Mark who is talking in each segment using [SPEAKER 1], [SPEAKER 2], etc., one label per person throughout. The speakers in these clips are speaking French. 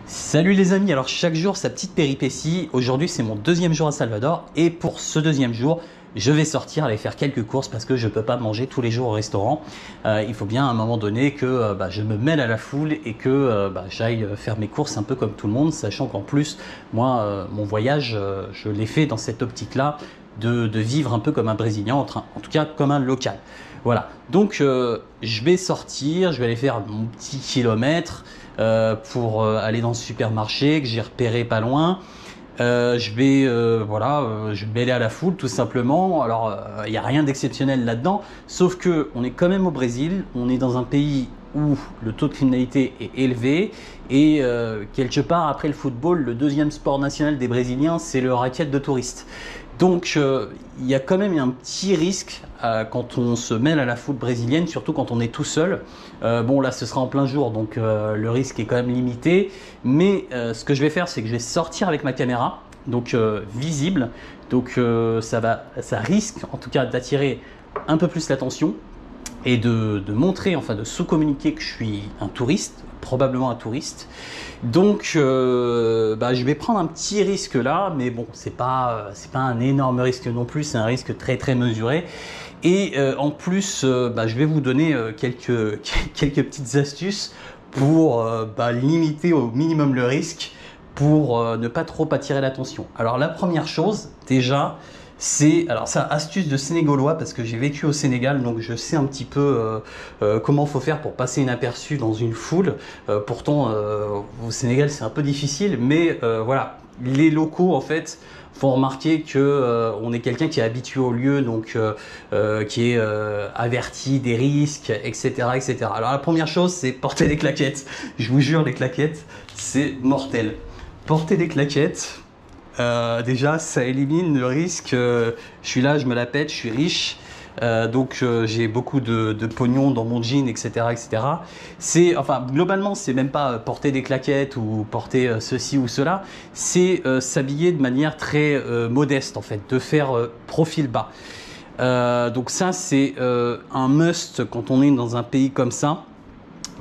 [SPEAKER 1] Salut les amis, alors chaque jour sa petite péripétie. Aujourd'hui c'est mon deuxième jour à Salvador et pour ce deuxième jour je vais sortir aller faire quelques courses parce que je peux pas manger tous les jours au restaurant. Il faut bien à un moment donné que je me mêle à la foule et que j'aille faire mes courses un peu comme tout le monde, sachant qu'en plus moi mon voyage je l'ai fait dans cette optique là de vivre un peu comme un Brésilien, en tout cas comme un local. Voilà, donc je vais sortir, je vais aller faire mon petit kilomètre pour aller dans le supermarché que j'ai repéré pas loin. Je vais aller à la foule tout simplement. Alors il n'y a rien d'exceptionnel là-dedans, sauf que on est quand même au Brésil, on est dans un pays où le taux de criminalité est élevé et quelque part après le football, le deuxième sport national des Brésiliens, c'est le racket de touristes. Donc il y a quand même un petit risque quand on se mêle à la foule brésilienne, surtout quand on est tout seul. Bon là ce sera en plein jour, donc le risque est quand même limité. Mais ce que je vais faire, c'est que je vais sortir avec ma caméra, donc visible. Donc ça risque en tout cas d'attirer un peu plus l'attention et de montrer, enfin de sous-communiquer que je suis un touriste, probablement un touriste. Donc je vais prendre un petit risque là, mais bon, c'est pas un énorme risque non plus, c'est un risque très très mesuré. Et en plus, je vais vous donner quelques petites astuces pour limiter au minimum le risque, pour ne pas trop attirer l'attention. Alors la première chose, déjà, c'est astuce de Sénégalois parce que j'ai vécu au Sénégal, donc je sais un petit peu comment faut faire pour passer inaperçu dans une foule. Pourtant au Sénégal c'est un peu difficile, mais voilà, les locaux en fait font remarquer que on est quelqu'un qui est habitué au lieu, donc qui est averti des risques, etc., etc. Alors la première chose, c'est porter des claquettes. Je vous jure, les claquettes, c'est mortel. Porter des claquettes. Déjà ça élimine le risque, je suis là, je me la pète, je suis riche, donc j'ai beaucoup de pognon dans mon jean, etc., etc. Globalement c'est même pas porter des claquettes ou porter ceci ou cela, c'est s'habiller de manière très modeste en fait, de faire profil bas. Donc ça c'est un must quand on est dans un pays comme ça.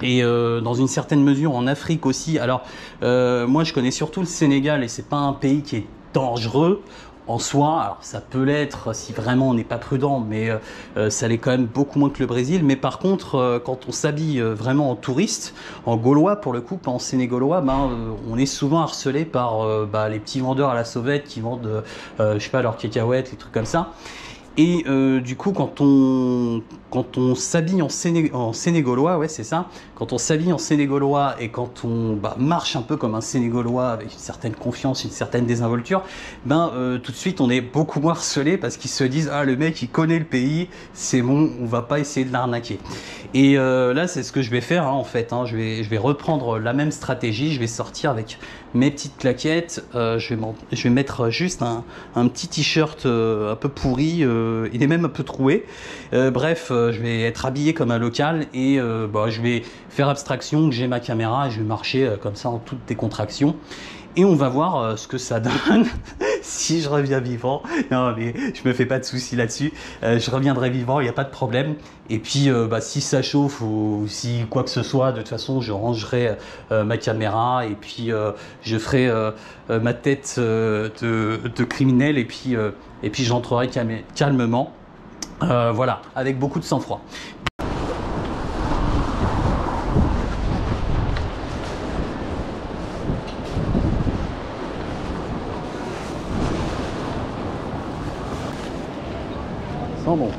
[SPEAKER 1] Et dans une certaine mesure en Afrique aussi. Alors moi je connais surtout le Sénégal et c'est pas un pays qui est dangereux en soi. Alors ça peut l'être si vraiment on n'est pas prudent, mais ça l'est quand même beaucoup moins que le Brésil. Mais par contre quand on s'habille vraiment en touriste, en gaulois pour le coup, pas en sénégalois, on est souvent harcelé par les petits vendeurs à la sauvette qui vendent je sais pas, leurs cacahuètes, les trucs comme ça. Et du coup, quand on s'habille en sénégalois, ouais, c'est ça. Quand on s'habille en sénégalois et quand on marche un peu comme un sénégalois avec une certaine confiance, une certaine désinvolture, tout de suite, on est beaucoup moins harcelé parce qu'ils se disent ah le mec il connaît le pays, c'est bon, on va pas essayer de l'arnaquer. Et là, c'est ce que je vais faire en fait. Je vais reprendre la même stratégie. Je vais sortir avec mes petites claquettes. Je vais mettre juste un petit t-shirt un peu pourri. Il est même un peu troué. Bref, je vais être habillé comme un local et je vais faire abstraction que j'ai ma caméra et je vais marcher comme ça en toute décontraction. Et on va voir ce que ça donne si je reviens vivant. Non mais je me fais pas de soucis là-dessus. Je reviendrai vivant, il n'y a pas de problème. Et puis si ça chauffe ou si quoi que ce soit, de toute façon je rangerai ma caméra et puis je ferai ma tête de criminel et puis j'entrerai calmement. Voilà, avec beaucoup de sang-froid. Sans bon.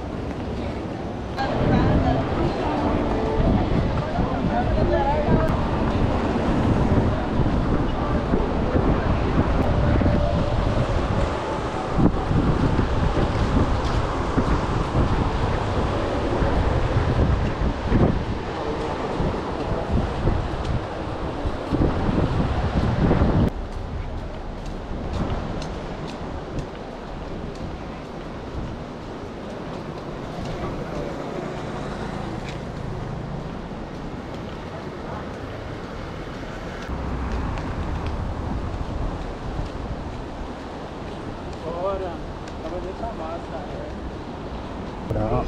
[SPEAKER 1] Voilà,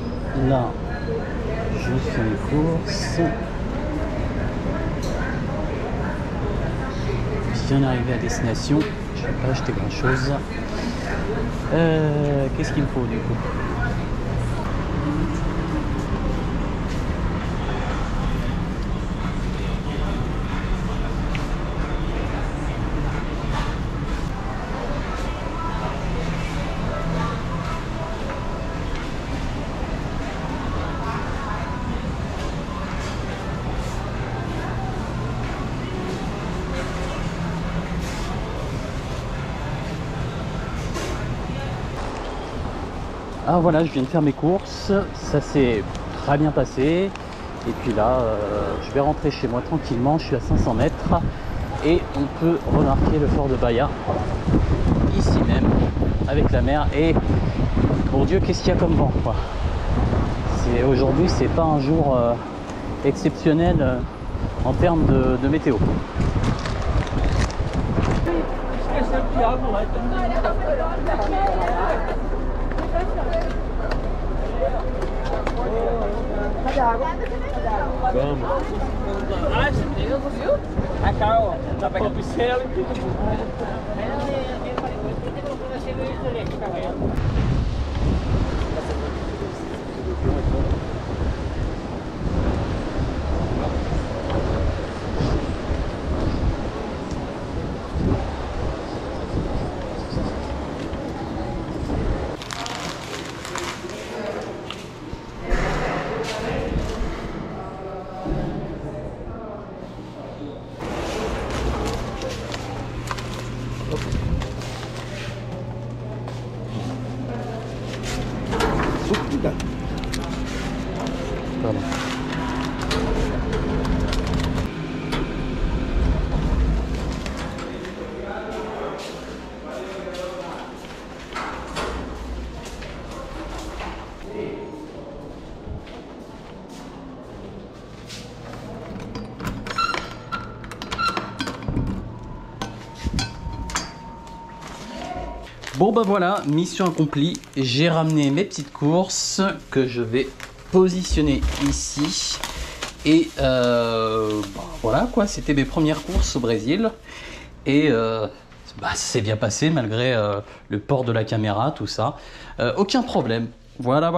[SPEAKER 1] là, je fais les courses. bien arrivé à destination. Je vais pas acheter grand chose. Qu'est-ce qu'il me faut du coup? Ah voilà, je viens de faire mes courses, ça s'est très bien passé. Et puis là, je vais rentrer chez moi tranquillement, je suis à 500 mètres. Et on peut remarquer le fort de Baïa, ici même, avec la mer. Et, mon Dieu, qu'est-ce qu'il y a comme vent, quoi. Aujourd'hui, c'est pas un jour exceptionnel en termes de météo.
[SPEAKER 2] Vamos. Ah, você viu? A Carol, tá pegando pincel e
[SPEAKER 1] Pardon. Bon bah voilà, mission accomplie. J'ai ramené mes petites courses que je vais positionner ici. Et voilà quoi, c'était mes premières courses au Brésil. Et ça s'est bien passé malgré le port de la caméra, tout ça. Aucun problème. Voilà.